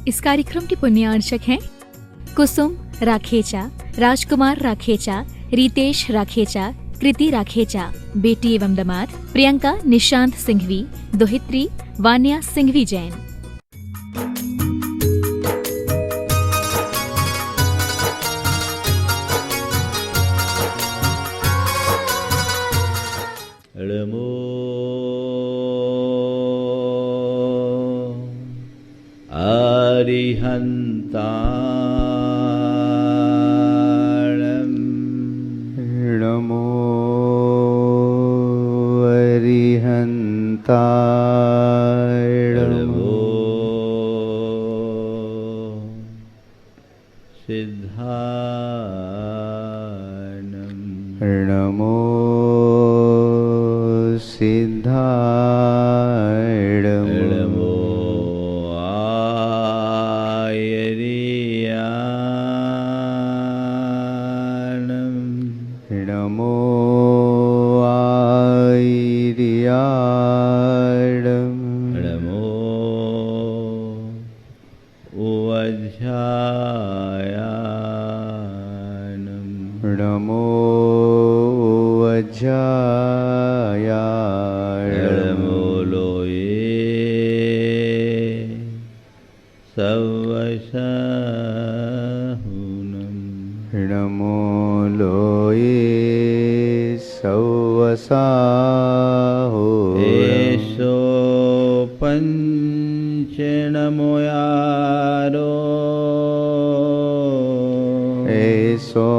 इस कार्यक्रम के पुण्यार्चक हैं कुसुम राखेचा, राजकुमार राखेचा, रितेश राखेचा, कृति राखेचा, बेटी एवं दामाद प्रियंका निशांत सिंघवी, दोहित्री वान्या सिंघवी जैन। अरिहन्ताणं नमो अरिहन्ताणं नमो सिद्धाणं नमो सिद्धाणं नमो नमो आयर्याणं नमो वज्रायाणं नमो वज्रायाणं नमो लोये सवसाहुनं नमो लोये सवसाहो एषो पञ्चनमोयारो एषो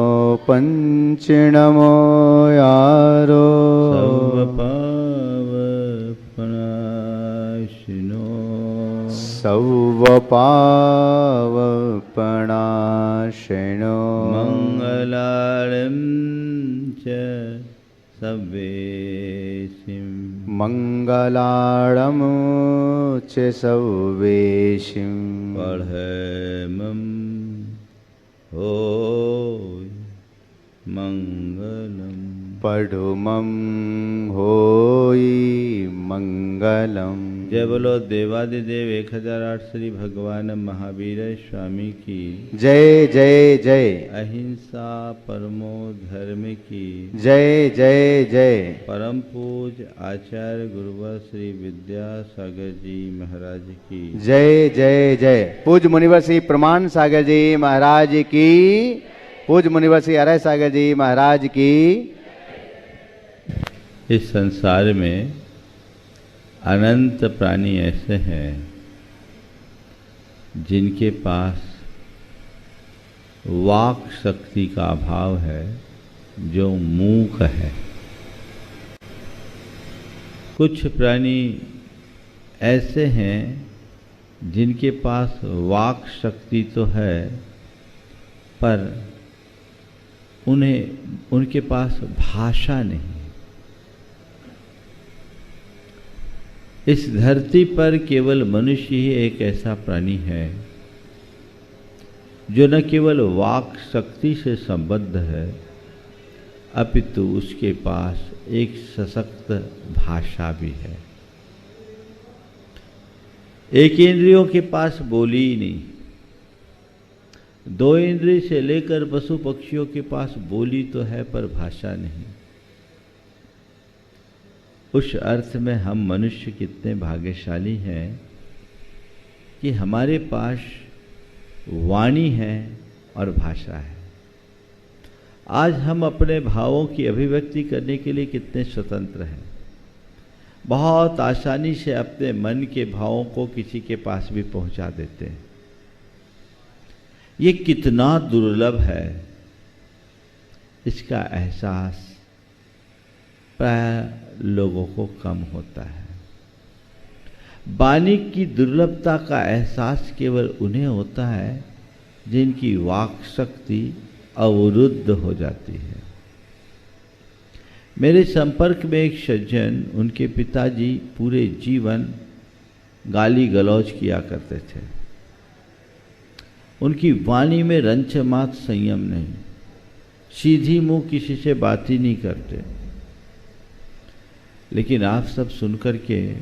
पञ्चनमोयारो सर्वपावपनाशिनो सर्वपावपनाशिनो मङ्गलारं च सवेशिं मङ्गलारं च सवेशिं पढ़मं होय मङ्गलं पढ़मं होय मंगलम। जय बोलो देवादिदेव 1008 श्री भगवान महावीर स्वामी की जय जय जय। अहिंसा परमो धर्म की जय जय जय। परम पूज आचार्य गुरुवर श्री विद्यासागर जी महाराज की जय जय जय। पूज मुनिवर श्री प्रमाण सागर जी महाराज की, पूज मुनिवर श्री अरय सागर जी महाराज की। इस संसार में अनंत प्राणी ऐसे हैं जिनके पास वाक शक्ति का अभाव है, जो मूक है। कुछ प्राणी ऐसे हैं जिनके पास वाक शक्ति तो है, पर उनके पास भाषा नहीं। इस धरती पर केवल मनुष्य ही एक ऐसा प्राणी है जो न केवल वाक शक्ति से संबद्ध है, अपितु उसके पास एक सशक्त भाषा भी है। एक इंद्रियों के पास बोली ही नहीं, दो इंद्रिय से लेकर पशु पक्षियों के पास बोली तो है पर भाषा नहीं। उस अर्थ में हम मनुष्य कितने भाग्यशाली हैं कि हमारे पास वाणी है और भाषा है। आज हम अपने भावों की अभिव्यक्ति करने के लिए कितने स्वतंत्र हैं। बहुत आसानी से अपने मन के भावों को किसी के पास भी पहुंचा देते हैं। ये कितना दुर्लभ है, इसका एहसास प्राय लोगों को कम होता है। वाणी की दुर्लभता का एहसास केवल उन्हें होता है जिनकी वाक शक्ति अवरुद्ध हो जाती है। मेरे संपर्क में एक सज्जन, उनके पिताजी पूरे जीवन गाली गलौज किया करते थे। उनकी वाणी में रंच मात्र संयम नहीं, सीधी मुंह किसी से बात ही नहीं करते। लेकिन आप सब सुनकर के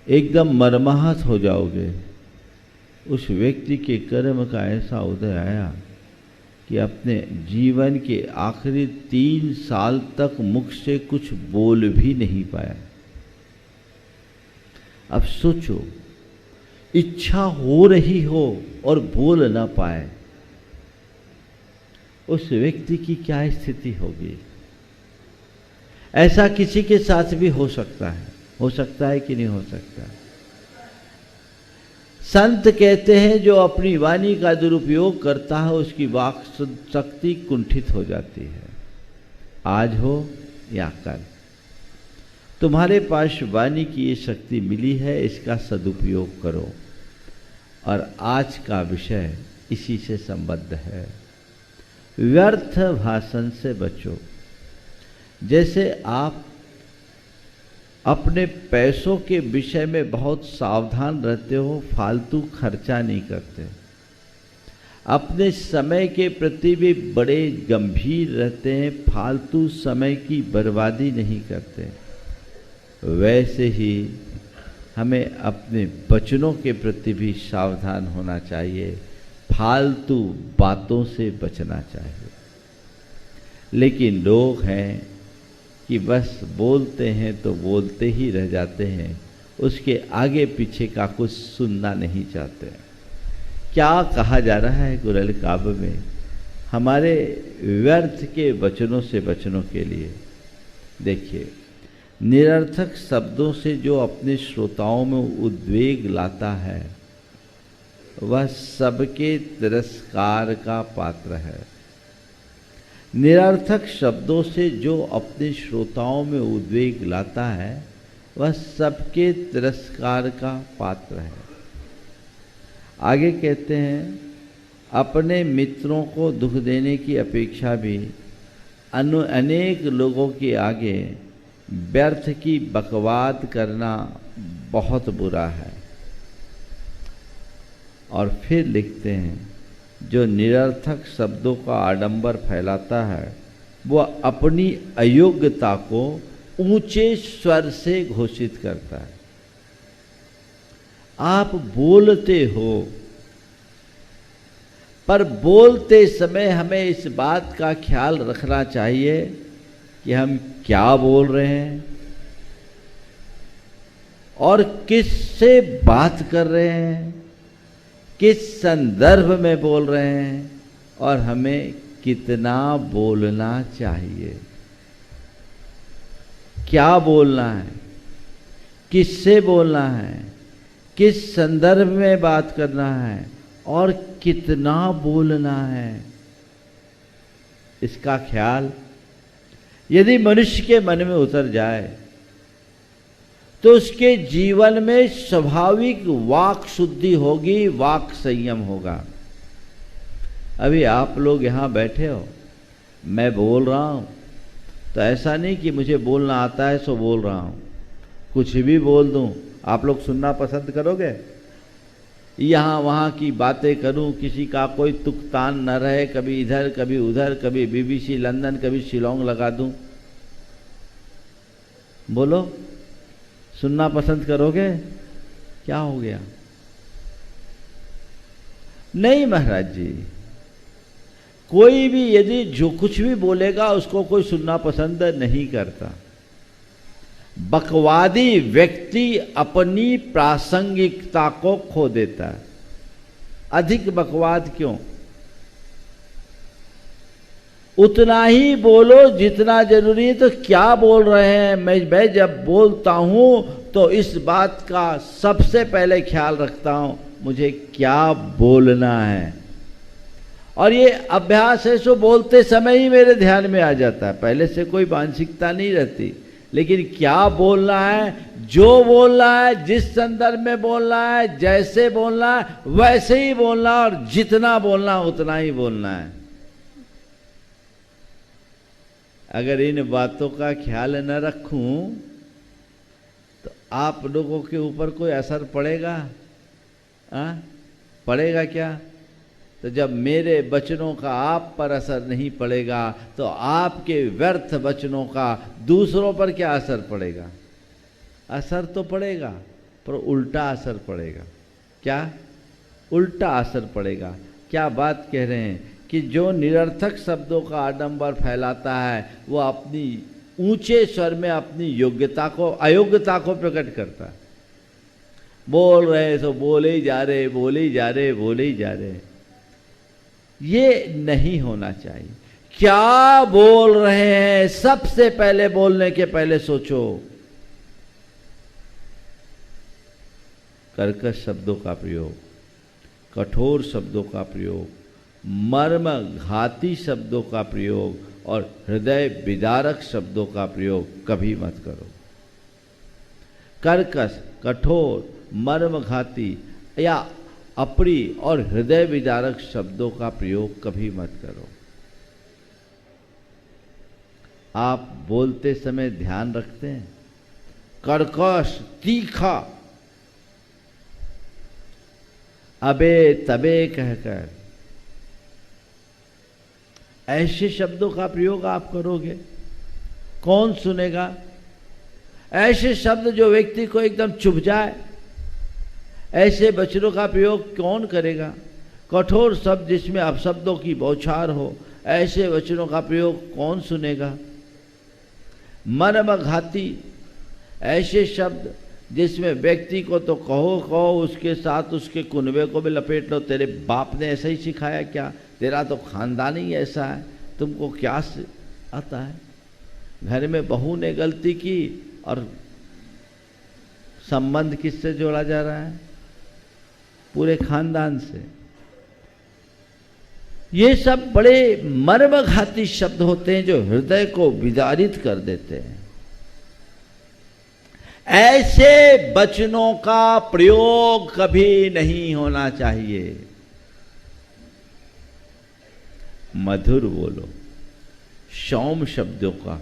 एकदम मर्माहत हो जाओगे। उस व्यक्ति के कर्म का ऐसा उदय आया कि अपने जीवन के आखिरी 3 साल तक मुख से कुछ बोल भी नहीं पाया। अब सोचो, इच्छा हो रही हो और बोल ना पाए, उस व्यक्ति की क्या स्थिति होगी। ऐसा किसी के साथ भी हो सकता है कि नहीं हो सकता। संत कहते हैं जो अपनी वाणी का दुरुपयोग करता है उसकी वाक शक्ति कुंठित हो जाती है। आज हो या कल तुम्हारे पास वाणी की ये शक्ति मिली है, इसका सदुपयोग करो। और आज का विषय इसी से संबद्ध है। व्यर्थ भाषण से बचो। जैसे आप अपने पैसों के विषय में बहुत सावधान रहते हो, फालतू खर्चा नहीं करते, अपने समय के प्रति भी बड़े गंभीर रहते हैं, फालतू समय की बर्बादी नहीं करते, वैसे ही हमें अपने वचनों के प्रति भी सावधान होना चाहिए, फालतू बातों से बचना चाहिए। लेकिन लोग हैं कि बस बोलते हैं तो बोलते ही रह जाते हैं, उसके आगे पीछे का कुछ सुनना नहीं चाहते। क्या कहा जा रहा है कुरल काव्य में हमारे व्यर्थ के वचनों से बचने के लिए? देखिए, निरर्थक शब्दों से जो अपने श्रोताओं में उद्वेग लाता है वह सबके तिरस्कार का पात्र है। निरर्थक शब्दों से जो अपने श्रोताओं में उद्वेग लाता है वह सबके तिरस्कार का पात्र है। आगे कहते हैं, अपने मित्रों को दुख देने की अपेक्षा भी अनेक लोगों के आगे व्यर्थ की बकवाद करना बहुत बुरा है। और फिर लिखते हैं, जो निरर्थक शब्दों का आडंबर फैलाता है वह अपनी अयोग्यता को ऊंचे स्वर से घोषित करता है। आप बोलते हो, पर बोलते समय हमें इस बात का ख्याल रखना चाहिए कि हम क्या बोल रहे हैं और किससे बात कर रहे हैं, किस संदर्भ में बोल रहे हैं और हमें कितना बोलना चाहिए, क्या बोलना है, किससे बोलना है, किस संदर्भ में बात करना है और कितना बोलना है। इसका ख्याल यदि मनुष्य के मन में उतर जाए तो उसके जीवन में स्वाभाविक वाक शुद्धि होगी, वाक संयम होगा। अभी आप लोग यहाँ बैठे हो, मैं बोल रहा हूँ तो ऐसा नहीं कि मुझे बोलना आता है सो बोल रहा हूँ, कुछ भी बोल दूँ। आप लोग सुनना पसंद करोगे? यहाँ वहाँ की बातें करूँ, किसी का कोई तुकतान न रहे, कभी इधर कभी उधर, कभी BBC लंदन, कभी शिलोंग लगा दूँ, बोलो सुनना पसंद करोगे? क्या हो गया? नहीं महाराज जी, कोई भी यदि जो कुछ भी बोलेगा उसको कोई सुनना पसंद नहीं करता। बकवादी व्यक्ति अपनी प्रासंगिकता को खो देता है। अधिक बकवाद क्यों? उतना ही बोलो जितना जरूरी है। तो क्या बोल रहे हैं? मैं जब बोलता हूं तो इस बात का सबसे पहले ख्याल रखता हूं मुझे क्या बोलना है, और ये अभ्यास है सो बोलते समय ही मेरे ध्यान में आ जाता है। पहले से कोई मानसिकता नहीं रहती, लेकिन क्या बोलना है, जो बोलना है, जिस संदर्भ में बोलना है, जैसे बोलना है वैसे ही बोलना, और जितना बोलना उतना ही बोलना है। अगर इन बातों का ख्याल न रखूं तो आप लोगों के ऊपर कोई असर पड़ेगा? पड़ेगा क्या? तो जब मेरे वचनों का आप पर असर नहीं पड़ेगा तो आपके व्यर्थ वचनों का दूसरों पर क्या असर पड़ेगा? असर तो पड़ेगा। पर उल्टा असर पड़ेगा। क्या? उल्टा असर पड़ेगा। क्या बात कह रहे हैं कि जो निरर्थक शब्दों का आडंबर फैलाता है वो अपनी ऊंचे स्वर में अपनी योग्यता को अयोग्यता को प्रकट करता है। बोल रहे तो बोले ही जा रहे, बोले ही जा रहे, बोले ही जा रहे। ये नहीं होना चाहिए। क्या बोल रहे हैं सबसे पहले बोलने के पहले सोचो। कर्कश शब्दों का प्रयोग, कठोर शब्दों का प्रयोग, मर्म घाती शब्दों का प्रयोग और हृदय विदारक शब्दों का प्रयोग कभी मत करो। कर्कश, कठोर, मर्म घाती या अप्रिय और हृदय विदारक शब्दों का प्रयोग कभी मत करो। आप बोलते समय ध्यान रखते हैं? कर्कश, तीखा, अबे तबे कहकर ऐसे शब्दों का प्रयोग आप करोगे, कौन सुनेगा? ऐसे शब्द जो व्यक्ति को एकदम चुभ जाए, ऐसे वचनों का प्रयोग कौन करेगा? कठोर शब्द जिसमें अपशब्दों की बौछार हो, ऐसे वचनों का प्रयोग कौन सुनेगा? मर्मघाती, ऐसे शब्द जिसमें व्यक्ति को तो कहो कहो, उसके साथ उसके कुनबे को भी लपेट लो। तेरे बाप ने ऐसा ही सिखाया क्या? तेरा तो खानदान ही ऐसा है, तुमको क्या आता है? घर में बहू ने गलती की और संबंध किससे जोड़ा जा रहा है? पूरे खानदान से। ये सब बड़े मर्मघाती शब्द होते हैं जो हृदय को विदारित कर देते हैं। ऐसे वचनों का प्रयोग कभी नहीं होना चाहिए। मधुर बोलो, सौम्य शब्दों का,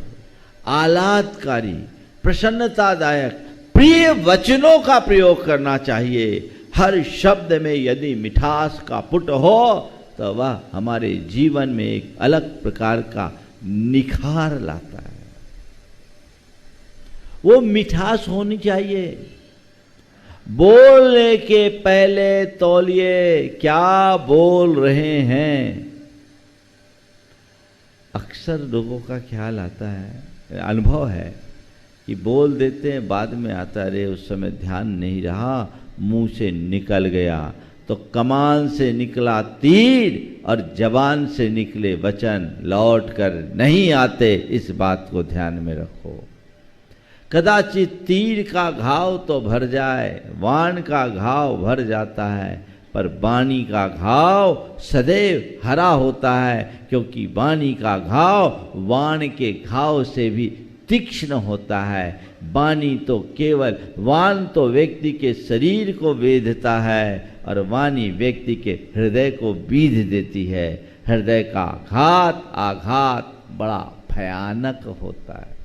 आह्लादकारी, प्रसन्नतादायक, प्रिय वचनों का प्रयोग करना चाहिए। हर शब्द में यदि मिठास का पुट हो तो वह हमारे जीवन में एक अलग प्रकार का निखार लाता है। वो मिठास होनी चाहिए। बोलने के पहले तौलिए क्या बोल रहे हैं। अक्सर लोगों का ख्याल आता है, अनुभव है कि बोल देते हैं, बाद में आता है अरे उस समय ध्यान नहीं रहा, मुंह से निकल गया। तो कमान से निकला तीर और जबान से निकले वचन लौट कर नहीं आते, इस बात को ध्यान में रखो। कदाचित तीर का घाव तो भर जाए, वाण का घाव भर जाता है, पर वाणी का घाव सदैव हरा होता है, क्योंकि वाणी का घाव वाण के घाव से भी तीक्ष्ण होता है। वाणी तो केवल, वाण तो व्यक्ति के शरीर को वेधता है और वाणी व्यक्ति के हृदय को बीध देती है। हृदय का आघात बड़ा भयानक होता है।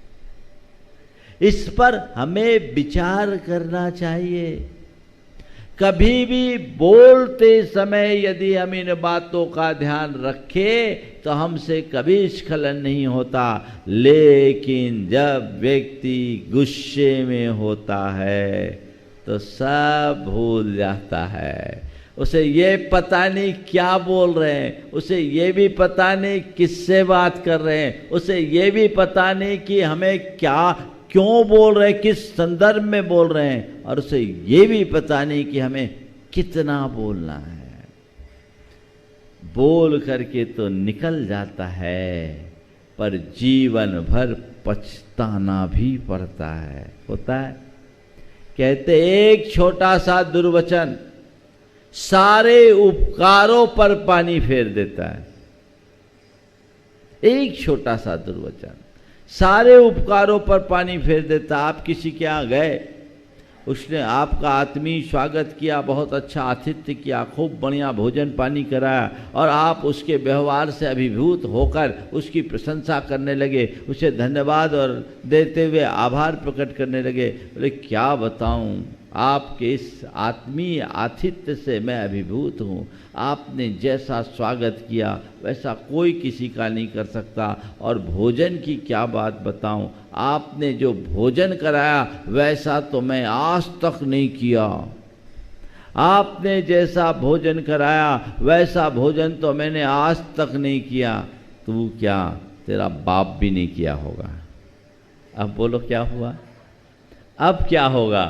इस पर हमें विचार करना चाहिए। कभी भी बोलते समय यदि हम इन बातों का ध्यान रखें तो हमसे कभी स्खलन नहीं होता। लेकिन जब व्यक्ति गुस्से में होता है तो सब भूल जाता है। उसे ये पता नहीं क्या बोल रहे हैं, उसे ये भी पता नहीं किससे बात कर रहे हैं, उसे ये भी पता नहीं कि हमें क्यों बोल रहे हैं, किस संदर्भ में बोल रहे हैं, और उसे ये भी पता नहीं कि हमें कितना बोलना है। बोल करके तो निकल जाता है, पर जीवन भर पछताना भी पड़ता है। होता है, कहते एक छोटा सा दुर्वचन सारे उपकारों पर पानी फेर देता है। एक छोटा सा दुर्वचन सारे उपकारों पर पानी फेर देता। आप किसी के यहाँ गए, उसने आपका आत्मीय स्वागत किया, बहुत अच्छा आतिथ्य किया, खूब बढ़िया भोजन पानी कराया, और आप उसके व्यवहार से अभिभूत होकर उसकी प्रशंसा करने लगे, उसे धन्यवाद और देते हुए आभार प्रकट करने लगे। बोले क्या बताऊं, आपके इस आत्मीय आतिथ्य से मैं अभिभूत हूँ। आपने जैसा स्वागत किया वैसा कोई किसी का नहीं कर सकता। और भोजन की क्या बात बताऊँ, आपने जो भोजन कराया वैसा तो मैं आज तक नहीं किया। आपने जैसा भोजन कराया वैसा भोजन तो मैंने आज तक नहीं किया। तू क्या, तेरा बाप भी नहीं किया होगा। अब बोलो क्या हुआ, अब क्या होगा?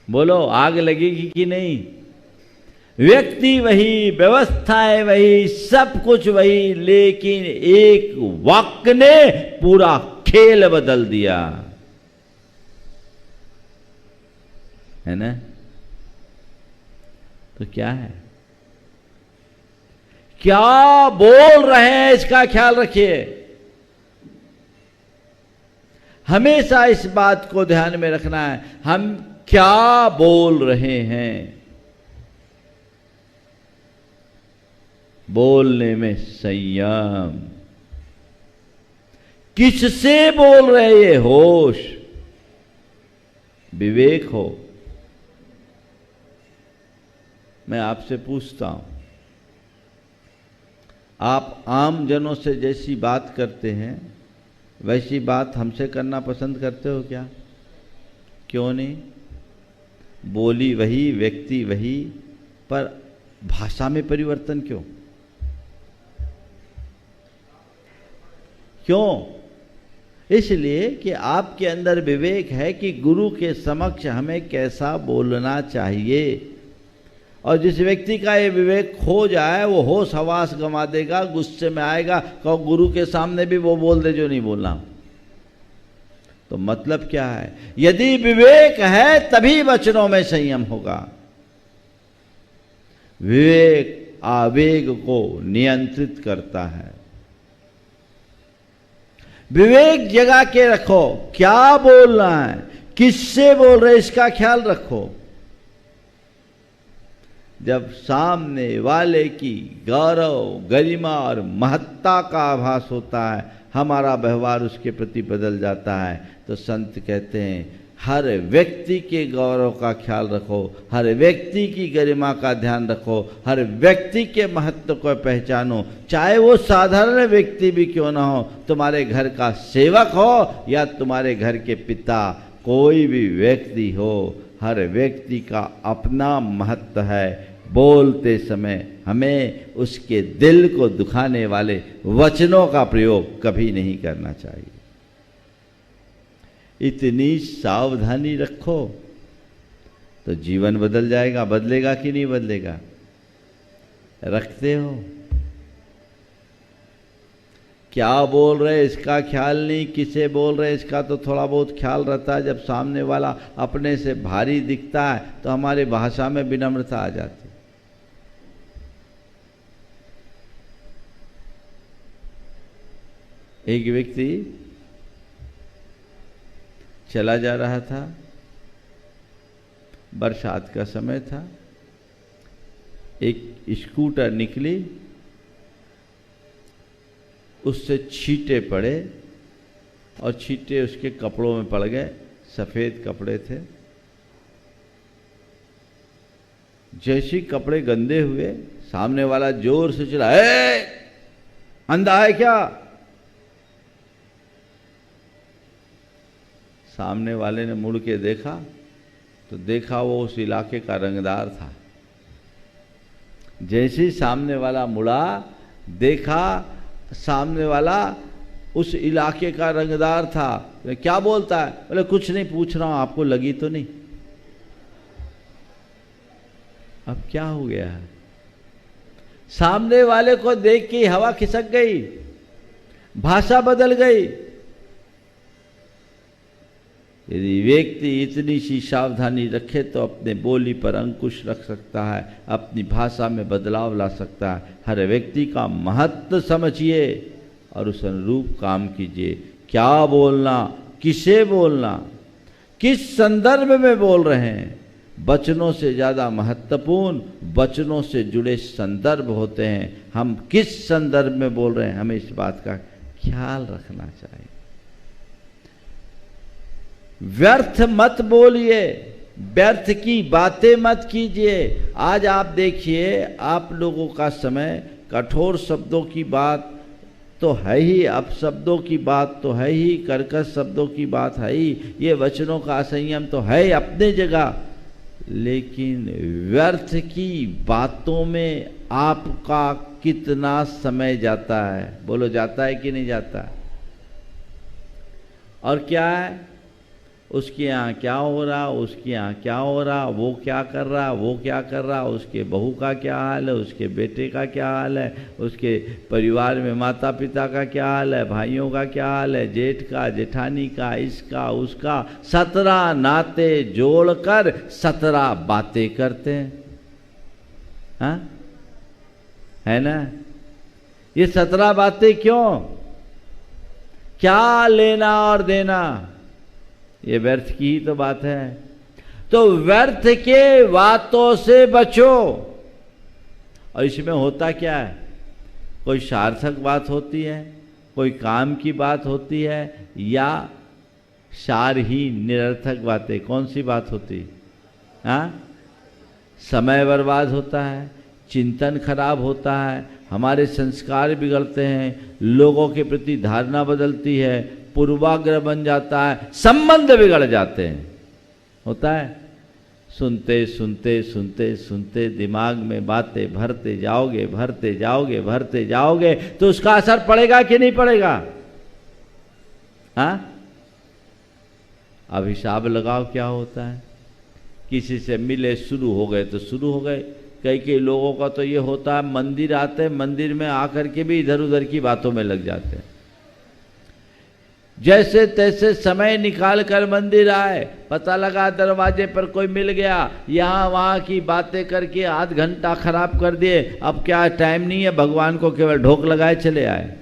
बोलो आग लगेगी कि नहीं? व्यक्ति वही, व्यवस्थाएं वही, सब कुछ वही, लेकिन एक वाक्य ने पूरा खेल बदल दिया, है ना? तो क्या है, क्या बोल रहे हैं इसका ख्याल रखिए। हमेशा इस बात को ध्यान में रखना है, हम क्या बोल रहे हैं। बोलने में संयम, किससे बोल रहे ये होश, विवेक हो। मैं आपसे पूछता हूं, आप आम जनों से जैसी बात करते हैं वैसी बात हमसे करना पसंद करते हो क्या? क्यों नहीं? बोली वही, व्यक्ति वही, पर भाषा में परिवर्तन क्यों? क्यों? इसलिए कि आपके अंदर विवेक है कि गुरु के समक्ष हमें कैसा बोलना चाहिए। और जिस व्यक्ति का ये विवेक खो जाए वो होश हवास गंवा देगा, गुस्से में आएगा, कहो गुरु के सामने भी वो बोल दे जो नहीं बोलना। तो मतलब क्या है? यदि विवेक है तभी वचनों में संयम होगा। विवेक आवेग को नियंत्रित करता है। विवेक जगा के रखो, क्या बोलना है, किससे बोल रहे इसका ख्याल रखो। जब सामने वाले की गौरव, गरिमा और महत्ता का आभास होता है, हमारा व्यवहार उसके प्रति बदल जाता है। तो संत कहते हैं हर व्यक्ति के गौरव का ख्याल रखो, हर व्यक्ति की गरिमा का ध्यान रखो, हर व्यक्ति के महत्व को पहचानो, चाहे वो साधारण व्यक्ति भी क्यों ना हो, तुम्हारे घर का सेवक हो या तुम्हारे घर के पिता, कोई भी व्यक्ति हो, हर व्यक्ति का अपना महत्व है। बोलते समय हमें उसके दिल को दुखाने वाले वचनों का प्रयोग कभी नहीं करना चाहिए। इतनी सावधानी रखो तो जीवन बदल जाएगा। बदलेगा कि नहीं बदलेगा? रखते हो? क्या बोल रहे इसका ख्याल नहीं, किसे बोल रहे इसका तो थोड़ा बहुत ख्याल रहता है। जब सामने वाला अपने से भारी दिखता है तो हमारी भाषा में विनम्रता आ जाती है। एक व्यक्ति चला जा रहा था, बरसात का समय था, एक स्कूटर निकली, उससे छींटे पड़े और छींटे उसके कपड़ों में पड़ गए। सफ़ेद कपड़े थे। जैसे कपड़े गंदे हुए, सामने वाला जोर से चिल्ला, अंधा है क्या? सामने वाले ने मुड़ के देखा तो देखा वो उस इलाके का रंगदार था। जैसे ही सामने वाला मुड़ा, देखा सामने वाला उस इलाके का रंगदार था। क्या बोलता है? बोले कुछ नहीं, पूछ रहा हूं आपको लगी तो नहीं। अब क्या हो गया है? सामने वाले को देख के हवा खिसक गई, भाषा बदल गई। यदि व्यक्ति इतनी सी सावधानी रखे तो अपने बोली पर अंकुश रख सकता है, अपनी भाषा में बदलाव ला सकता है। हर व्यक्ति का महत्व समझिए और उस अनुरूप काम कीजिए। क्या बोलना, किसे बोलना, किस संदर्भ में बोल रहे हैं, वचनों से ज़्यादा महत्वपूर्ण वचनों से जुड़े संदर्भ होते हैं। हम किस संदर्भ में बोल रहे हैं, हमें इस बात का ख्याल रखना चाहिए। व्यर्थ मत बोलिए, व्यर्थ की बातें मत कीजिए। आज आप देखिए, आप लोगों का समय कठोर शब्दों की बात तो है ही, अपशब्दों की बात तो है ही, कर्कश शब्दों की बात है ही, ये वचनों का असंयम तो है अपने जगह, लेकिन व्यर्थ की बातों में आपका कितना समय जाता है? बोलो, जाता है कि नहीं जाता? और क्या है, उसके यहाँ क्या हो रहा, उसके यहाँ क्या हो रहा, वो क्या कर रहा, वो क्या कर रहा, उसके बहू का क्या हाल है, उसके बेटे का क्या हाल है, उसके परिवार में माता पिता का क्या हाल है, भाइयों का क्या हाल है, जेठ का, जेठानी का, इसका उसका, 17 नाते जोड़कर 17 बातें करते हैं। हाँ, है ना? ये 17 बातें क्यों? क्या लेना और देना? ये व्यर्थ की ही तो बात है। तो व्यर्थ के बातों से बचो। और इसमें होता क्या है? कोई सार्थक बात होती है, कोई काम की बात होती है, या सार ही निरर्थक बातें? कौन सी बात होती है? हाँ, समय बर्बाद होता है, चिंतन खराब होता है, हमारे संस्कार बिगड़ते हैं, लोगों के प्रति धारणा बदलती है, पूर्वाग्रह बन जाता है, संबंध बिगड़ जाते हैं। होता है, सुनते सुनते सुनते सुनते दिमाग में बातें भरते जाओगे, भरते जाओगे, भरते जाओगे, तो उसका असर पड़ेगा कि नहीं पड़ेगा? हाँ, अब हिसाब लगाओ क्या होता है। किसी से मिले, शुरू हो गए तो शुरू हो गए। कई लोगों का तो ये होता है, मंदिर आते, मंदिर में आकर के भी इधर उधर की बातों में लग जाते हैं। जैसे तैसे समय निकाल कर मंदिर आए, पता लगा दरवाजे पर कोई मिल गया, यहाँ वहाँ की बातें करके आध घंटा खराब कर दिए। अब क्या टाइम नहीं है, भगवान को केवल ढोक लगाए चले आए।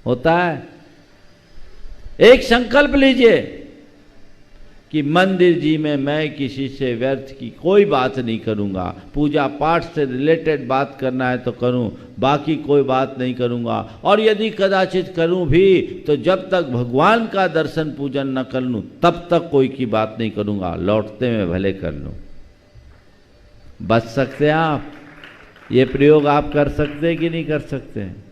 होता है। एक संकल्प लीजिए कि मंदिर जी में मैं किसी से व्यर्थ की कोई बात नहीं करूँगा, पूजा पाठ से रिलेटेड बात करना है तो करूँ, बाकी कोई बात नहीं करूँगा। और यदि कदाचित करूँ भी तो जब तक भगवान का दर्शन पूजन न कर लूँ तब तक कोई की बात नहीं करूँगा, लौटते में भले कर लूँ। बच सकते हैं आप? ये प्रयोग आप कर सकते हैं कि नहीं कर सकते हैं?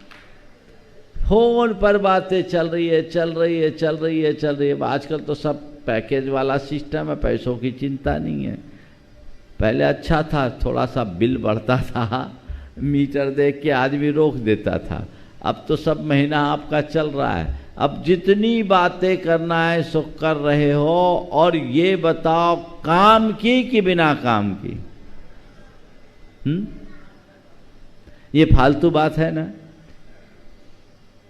फोन पर बातें चल रही है, चल रही है, चल रही है, चल रही है। आजकल तो सब पैकेज वाला सिस्टम है, पैसों की चिंता नहीं है। पहले अच्छा था, थोड़ा सा बिल बढ़ता था, मीटर देख के आदमी रोक देता था। अब तो सब महीना आपका चल रहा है। अब जितनी बातें करना है सो कर रहे हो। और ये बताओ, काम की कि बिना काम की? ये फालतू बात है ना?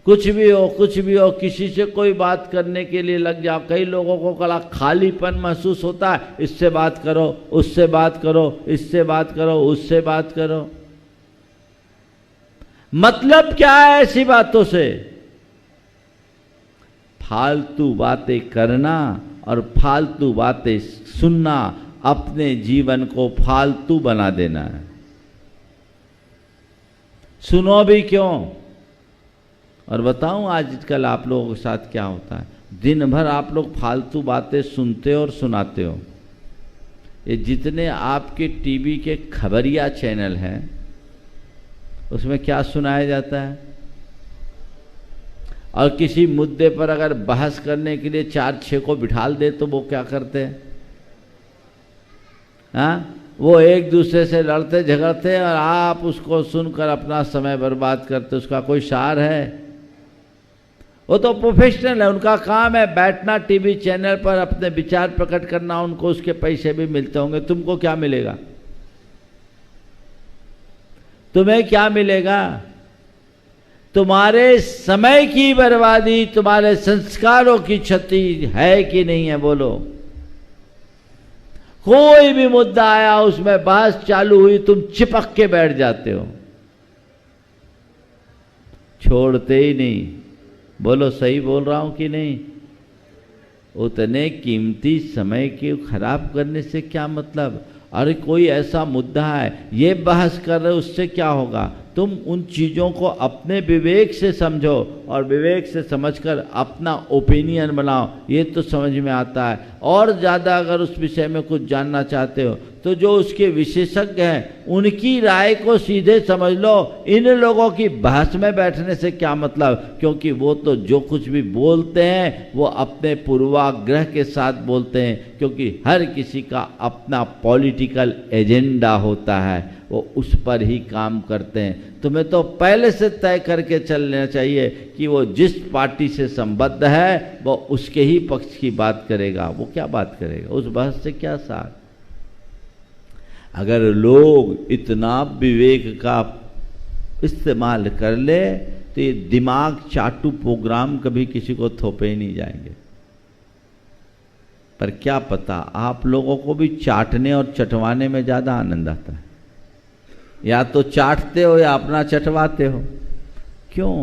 कुछ भी हो, कुछ भी हो, किसी से कोई बात करने के लिए लग जाओ। कई लोगों को कला खालीपन महसूस होता है, इससे बात करो, उससे बात करो, इससे बात करो, उससे बात करो। मतलब क्या है ऐसी बातों से? फालतू बातें करना और फालतू बातें सुनना, अपने जीवन को फालतू बना देना है। सुनो भी क्यों? और बताऊं आजकल आप लोगों के साथ क्या होता है? दिन भर आप लोग फालतू बातें सुनते हो और सुनाते हो। ये जितने आपके टीवी के खबरिया चैनल हैं उसमें क्या सुनाया जाता है? और किसी मुद्दे पर अगर बहस करने के लिए 4-6 को बिठाल दे तो वो क्या करते हैं? हाँ, वो एक दूसरे से लड़ते झगड़ते और आप उसको सुनकर अपना समय बर्बाद करते। उसका कोई सार है? वो तो प्रोफेशनल है, उनका काम है बैठना टीवी चैनल पर अपने विचार प्रकट करना, उनको उसके पैसे भी मिलते होंगे। तुमको क्या मिलेगा? तुम्हें क्या मिलेगा? तुम्हारे समय की बर्बादी, तुम्हारे संस्कारों की क्षति है कि नहीं है? बोलो। कोई भी मुद्दा आया, उसमें बहस चालू हुई, तुम चिपक के बैठ जाते हो, छोड़ते ही नहीं। बोलो, सही बोल रहा हूं कि नहीं? उतने कीमती समय के खराब करने से क्या मतलब? अरे कोई ऐसा मुद्दा है, ये बहस कर रहे, उससे क्या होगा? तुम उन चीज़ों को अपने विवेक से समझो और विवेक से समझकर अपना ओपिनियन बनाओ, ये तो समझ में आता है। और ज़्यादा अगर उस विषय में कुछ जानना चाहते हो तो जो उसके विशेषज्ञ हैं उनकी राय को सीधे समझ लो। इन लोगों की बहस में बैठने से क्या मतलब, क्योंकि वो तो जो कुछ भी बोलते हैं वो अपने पूर्वाग्रह के साथ बोलते हैं, क्योंकि हर किसी का अपना पॉलिटिकल एजेंडा होता है, वो उस पर ही काम करते हैं। तुम्हें तो पहले से तय करके चलना चाहिए कि वो जिस पार्टी से संबद्ध है वो उसके ही पक्ष की बात करेगा। वो क्या बात करेगा, उस बहस से क्या सार। अगर लोग इतना विवेक का इस्तेमाल कर ले तो ये दिमाग चाटू प्रोग्राम कभी किसी को थोपे ही नहीं जाएंगे। पर क्या पता आप लोगों को भी चाटने और चटवाने में ज़्यादा आनंद आता है। या तो चाटते हो या अपना चटवाते हो। क्यों?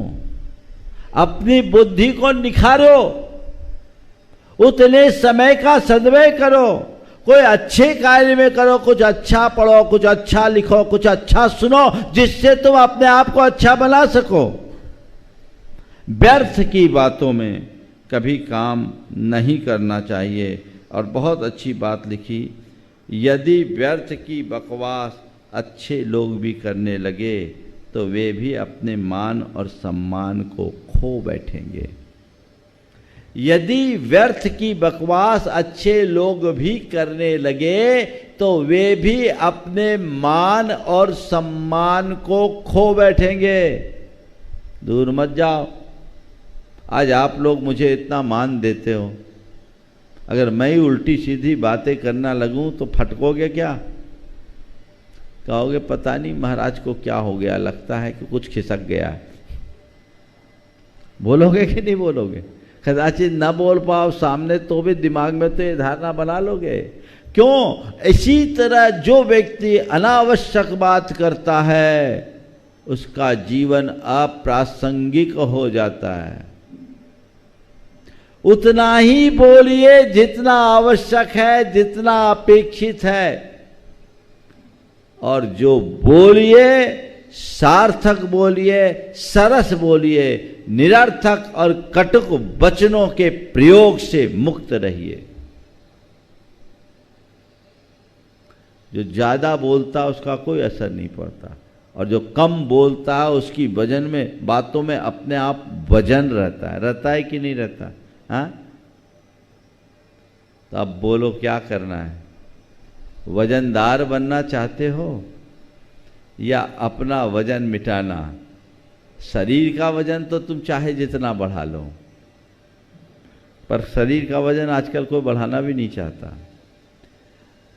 अपनी बुद्धि को निखारो, उतने समय का सदुपयोग करो, कोई अच्छे कार्य में करो, कुछ अच्छा पढ़ो, कुछ अच्छा लिखो, कुछ अच्छा सुनो, जिससे तुम अपने आप को अच्छा बना सको। व्यर्थ की बातों में कभी काम नहीं करना चाहिए। और बहुत अच्छी बात लिखी, यदि व्यर्थ की बकवास अच्छे लोग भी करने लगे तो वे भी अपने मान और सम्मान को खो बैठेंगे। यदि व्यर्थ की बकवास अच्छे लोग भी करने लगे तो वे भी अपने मान और सम्मान को खो बैठेंगे। दूर मत जाओ। आज आप लोग मुझे इतना मान देते हो, अगर मैं ही उल्टी सीधी बातें करना लगूं तो फटकोगे क्या? कहोगे पता नहीं महाराज को क्या हो गया, लगता है कि कुछ खिसक गया है। बोलोगे कि नहीं बोलोगे? कदाचित न बोल पाओ सामने तो भी दिमाग में तो ये धारणा बना लोगे। क्यों? इसी तरह जो व्यक्ति अनावश्यक बात करता है उसका जीवन अप्रासंगिक हो जाता है। उतना ही बोलिए जितना आवश्यक है, जितना अपेक्षित है, और जो बोलिए सार्थक बोलिए, सरस बोलिए, निरर्थक और कटुक वचनों के प्रयोग से मुक्त रहिए। जो ज्यादा बोलता उसका कोई असर नहीं पड़ता, और जो कम बोलता है उसकी वजन में, बातों में अपने आप वजन रहता है कि नहीं रहता? हाँ, तो अब बोलो क्या करना है? वजनदार बनना चाहते हो या अपना वजन मिटाना? शरीर का वजन तो तुम चाहे जितना बढ़ा लो, पर शरीर का वजन आजकल कोई बढ़ाना भी नहीं चाहता।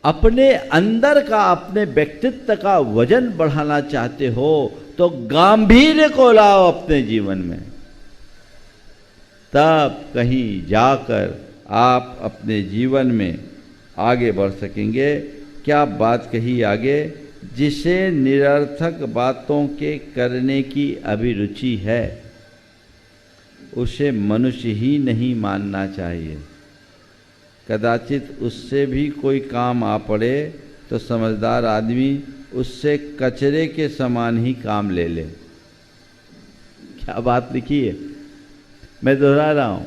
अपने अंदर का, अपने व्यक्तित्व का वजन बढ़ाना चाहते हो तो गांभीर्य को लाओ अपने जीवन में, तब कहीं जाकर आप अपने जीवन में आगे बढ़ सकेंगे। क्या बात कही आगे? जिसे निरर्थक बातों के करने की अभिरुचि है उसे मनुष्य ही नहीं मानना चाहिए। कदाचित उससे भी कोई काम आ पड़े तो समझदार आदमी उससे कचरे के समान ही काम ले ले। क्या बात लिखी है? मैं दोहरा रहा हूं,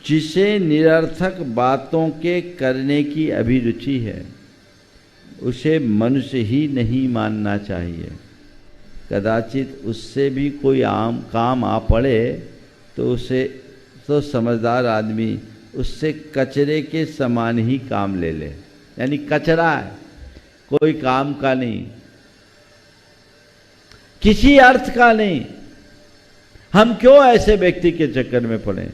जिसे निरर्थक बातों के करने की अभिरुचि है उसे मनुष्य ही नहीं मानना चाहिए। कदाचित उससे भी कोई काम आ पड़े तो समझदार आदमी उससे कचरे के समान ही काम ले ले। यानी कचरा है, कोई काम का नहीं, किसी अर्थ का नहीं। हम क्यों ऐसे व्यक्ति के चक्कर में पड़े?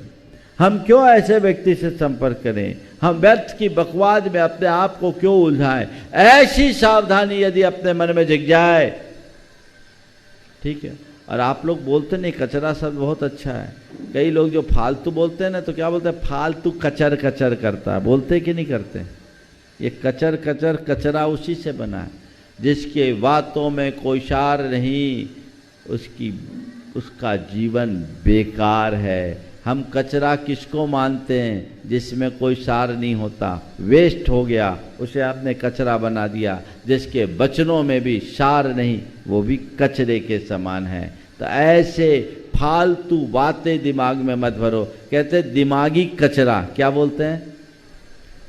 हम क्यों ऐसे व्यक्ति से संपर्क करें? हम व्यर्थ की बकवाद में अपने आप को क्यों उलझाएं? ऐसी सावधानी यदि अपने मन में जग जाए, ठीक है। और आप लोग बोलते नहीं, कचरा शब्द बहुत अच्छा है। कई लोग जो फालतू बोलते हैं ना, तो क्या बोलते हैं? फालतू कचर कचर करता है। बोलते कि नहीं करते? ये कचर कचर कचरा उसी से बना है जिसके बातों में कोई सार नहीं, उसका जीवन बेकार है। हम कचरा किसको मानते हैं? जिसमें कोई सार नहीं होता, वेस्ट हो गया, उसे आपने कचरा बना दिया। जिसके वचनों में भी सार नहीं, वो भी कचरे के समान है। तो ऐसे फालतू बातें दिमाग में मत भरो। कहते दिमागी कचरा, क्या बोलते हैं?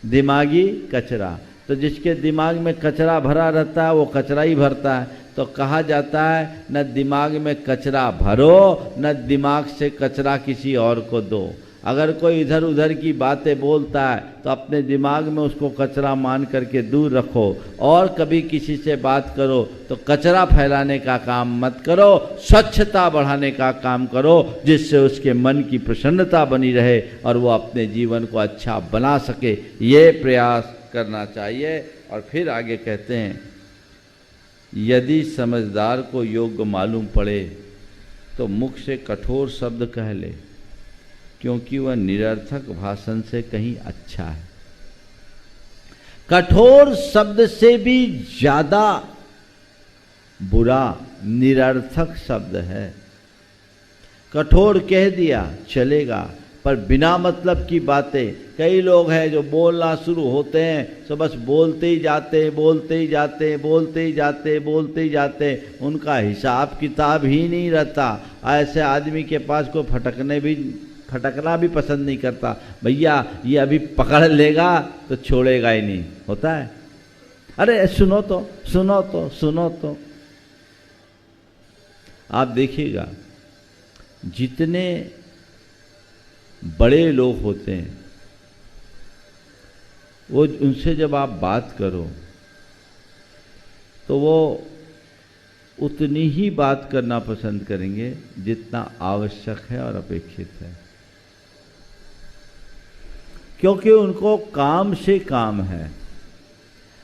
दिमागी कचरा। तो जिसके दिमाग में कचरा भरा रहता है वो कचरा ही भरता है। तो कहा जाता है न दिमाग में कचरा भरो, न दिमाग से कचरा किसी और को दो। अगर कोई इधर उधर की बातें बोलता है तो अपने दिमाग में उसको कचरा मान करके दूर रखो। और कभी किसी से बात करो तो कचरा फैलाने का काम मत करो, स्वच्छता बढ़ाने का काम करो, जिससे उसके मन की प्रसन्नता बनी रहे और वो अपने जीवन को अच्छा बना सके। ये प्रयास करना चाहिए। और फिर आगे कहते हैं, यदि समझदार को योग्य मालूम पड़े तो मुख से कठोर शब्द कह ले, क्योंकि वह निरर्थक भाषण से कहीं अच्छा है। कठोर शब्द से भी ज्यादा बुरा निरर्थक शब्द है। कठोर कह दिया चलेगा, पर बिना मतलब की बातें, कई लोग हैं जो बोलना शुरू होते हैं तो बस बोलते ही जाते, बोलते ही जाते, बोलते ही जाते, बोलते ही जाते, उनका हिसाब किताब ही नहीं रहता। ऐसे आदमी के पास कोई फटकना भी पसंद नहीं करता। भैया ये अभी पकड़ लेगा तो छोड़ेगा ही नहीं, होता है। अरे सुनो तो, सुनो तो, सुनो तो। आप देखिएगा जितने बड़े लोग होते हैं वो, उनसे जब आप बात करो तो वो उतनी ही बात करना पसंद करेंगे जितना आवश्यक है और अपेक्षित है, क्योंकि उनको काम से काम है।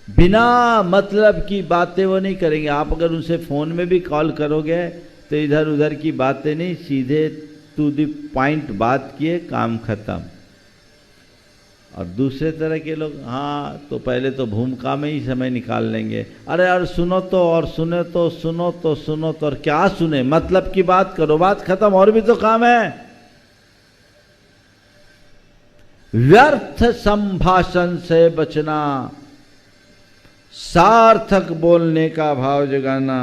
बिना मतलब की बातें वो नहीं करेंगे। आप अगर उनसे फ़ोन में भी कॉल करोगे तो इधर उधर की बातें नहीं, सीधे टू द पॉइंट बात किए, काम खत्म। और दूसरे तरह के लोग, हाँ तो पहले तो भूमिका में ही समय निकाल लेंगे। अरे यार सुनो तो, और सुने तो, सुनो तो, सुनो तो, और क्या सुने? मतलब की बात करो, बात खत्म, और भी तो काम है। व्यर्थ संभाषण से बचना, सार्थक बोलने का भाव जगाना,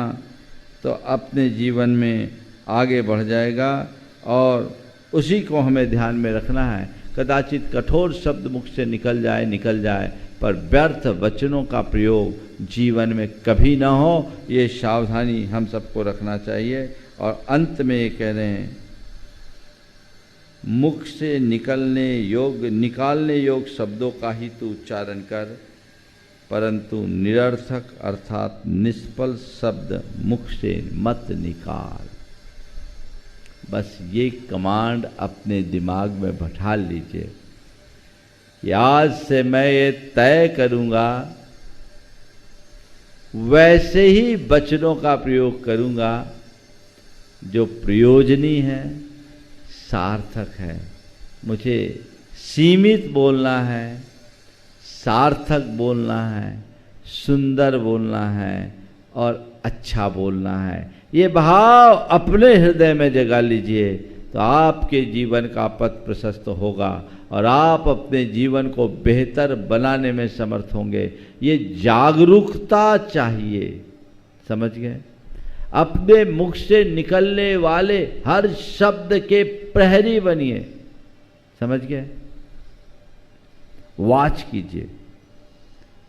तो अपने जीवन में आगे बढ़ जाएगा। और उसी को हमें ध्यान में रखना है। कदाचित कठोर शब्द मुख से निकल जाए, पर व्यर्थ वचनों का प्रयोग जीवन में कभी ना हो, ये सावधानी हम सबको रखना चाहिए। और अंत में ये कह रहे हैं, मुख से निकालने योग शब्दों का ही तू उच्चारण कर, परंतु निरर्थक अर्थात निष्फल शब्द मुख से मत निकाल। बस ये कमांड अपने दिमाग में बैठा लीजिए कि आज से मैं ये तय करूंगा, वैसे ही वचनों का प्रयोग करूंगा जो प्रयोजनी है, सार्थक है। मुझे सीमित बोलना है, सार्थक बोलना है, सुंदर बोलना है और अच्छा बोलना है। ये भाव अपने हृदय में जगा लीजिए तो आपके जीवन का पथ प्रशस्त होगा और आप अपने जीवन को बेहतर बनाने में समर्थ होंगे। ये जागरूकता चाहिए, समझ गए? अपने मुख से निकलने वाले हर शब्द के प्रहरी बनिए, समझ गए? वॉच कीजिए,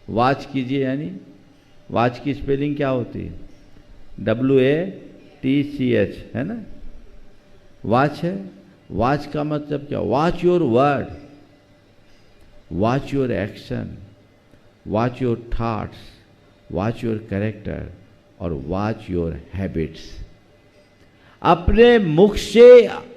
वॉच कीजिए, यानी वॉच की स्पेलिंग क्या होती है? WATCH, है ना? वॉच है। वॉच का मतलब क्या? Watch your word, watch your action, watch your thoughts, watch your character और वॉच योर हैबिट्स। अपने मुख से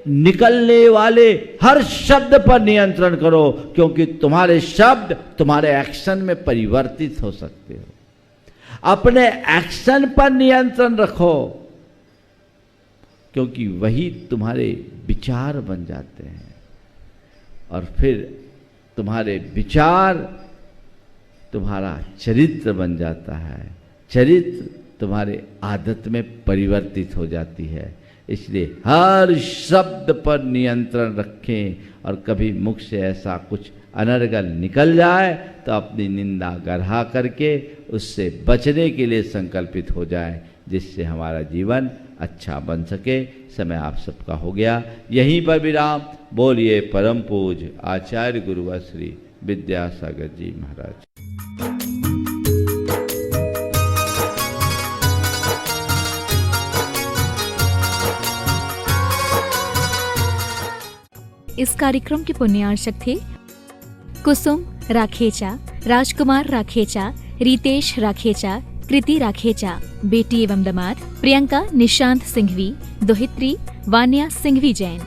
निकलने वाले हर शब्द पर नियंत्रण करो, क्योंकि तुम्हारे शब्द तुम्हारे एक्शन में परिवर्तित हो सकते हो। अपने एक्शन पर नियंत्रण रखो, क्योंकि वही तुम्हारे विचार बन जाते हैं और फिर तुम्हारे विचार तुम्हारा चरित्र बन जाता है, चरित्र तुम्हारे आदत में परिवर्तित हो जाती है। इसलिए हर शब्द पर नियंत्रण रखें, और कभी मुख से ऐसा कुछ अनर्गल निकल जाए तो अपनी निंदा गढ़ा करके उससे बचने के लिए संकल्पित हो जाए, जिससे हमारा जीवन अच्छा बन सके। समय आप सबका हो गया, यहीं पर विराम। बोलिए परम पूज्य आचार्य गुरुवर श्री विद्यासागर जी महाराज। इस कार्यक्रम के पुण्यार्चक थे कुसुम राखेचा, राजकुमार राखेचा, रितेश राखेचा, कृति राखेचा, बेटी एवं दामाद प्रियंका निशांत सिंघवी, दोहित्री वान्या सिंघवी जैन।